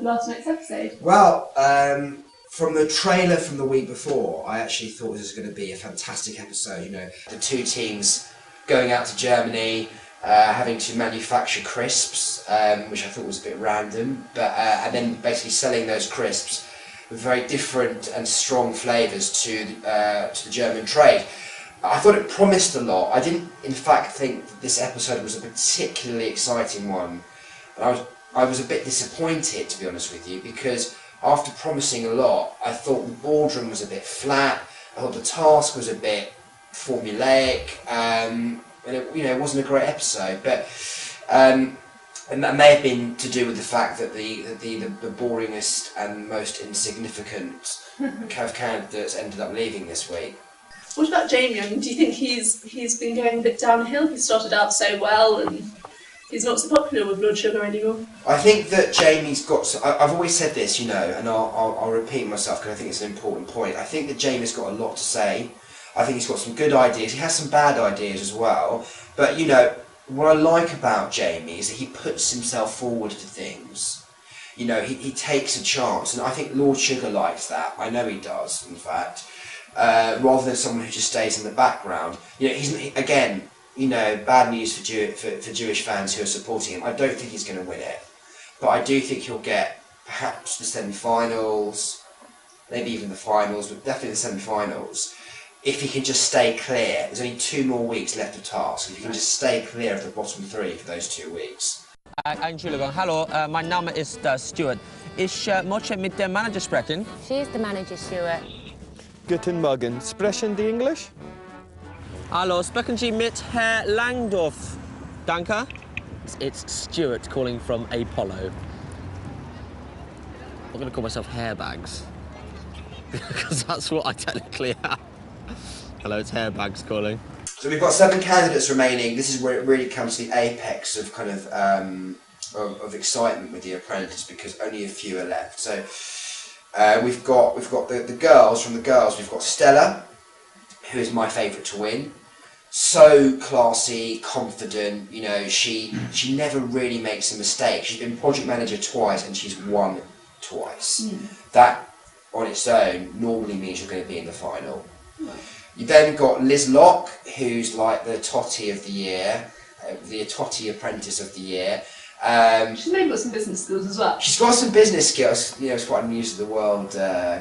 last night's episode? Well, from the trailer from the week before, I actually thought this was going to be a fantastic episode. You know, the two teams going out to Germany, having to manufacture crisps, which I thought was a bit random, but and then basically selling those crisps with very different and strong flavours to the German trade. I thought it promised a lot. I didn't, in fact, think that this episode was a particularly exciting one. And I was a bit disappointed, to be honest with you, because after promising a lot, I thought the boardroom was a bit flat. I thought the task was a bit formulaic, and it wasn't a great episode. But and that may have been to do with the fact that the boringest and most insignificant of candidates ended up leaving this week. What about Jamie? I mean, do you think he's been going a bit downhill? He started out so well, and he's not so popular with Blood Sugar anymore. I think that Jamie's got. I've always said this, and I'll repeat myself because I think it's an important point. I think that Jamie's got a lot to say. I think he's got some good ideas. He has some bad ideas as well. But what I like about Jamie is that he puts himself forward to things. He takes a chance, and I think Lord Sugar likes that. I know he does, in fact. Rather than someone who just stays in the background. Bad news for Jewish fans who are supporting him. I don't think he's going to win it, but I do think he'll get perhaps the semi-finals, maybe even the finals, but definitely the semi-finals. If he can just stay clear, there's only 2 more weeks left of task. If he can just stay clear of the bottom 3 for those 2 weeks. Entschuldigung, hallo, mein Name ist Stuart. Ich möchte mit dem Manager sprechen. She is the manager, Stuart. Guten Morgen. Sprechen die English? Hallo, sprechen Sie mit Herr Langdorf? Danke. It's Stuart calling from Apollo. I'm going to call myself Hairbags. Because that's what I technically am. Hello, it's Hairbags calling. So we've got 7 candidates remaining. This is where it really comes to the apex of kind of excitement with the Apprentice, because only a few are left. So we've got the girls. From the girls, we've got Stella, who is my favourite to win. So classy, confident. She never really makes a mistake. She's been project manager twice and she's won twice. That on its own normally means you're going to be in the final. You then got Liz Locke, who's like the Totty of the year, the Totty Apprentice of the year. She's maybe got some business skills as well. She's got some business skills. It's quite a news of the world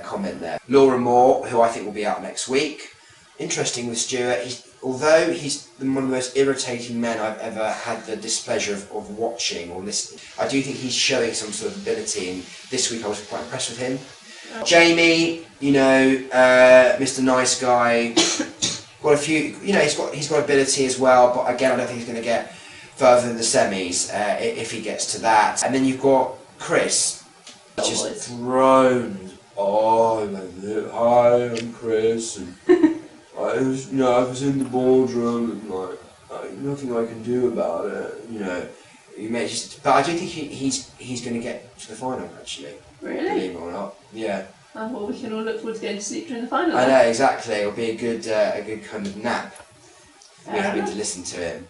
comment there. Laura Moore, who I think will be out next week. Interesting with Stuart. Although he's one of the most irritating men I've ever had the displeasure of watching or listening, I do think he's showing some sort of ability, and this week I was quite impressed with him. Jamie, Mr. Nice Guy, got a few. He's got ability as well, but again, I don't think he's going to get further than the semis if he gets to that. And then you've got Chris, just thrown. Oh, hi, I'm Chris, and I was in the boardroom, and nothing I can do about it. But I do think he's going to get to the final, actually. Really? Believe it or not. Yeah. Well, we can all look forward to going to sleep during the final. I know, exactly. It'll be a good kind of nap. We're having to listen to him.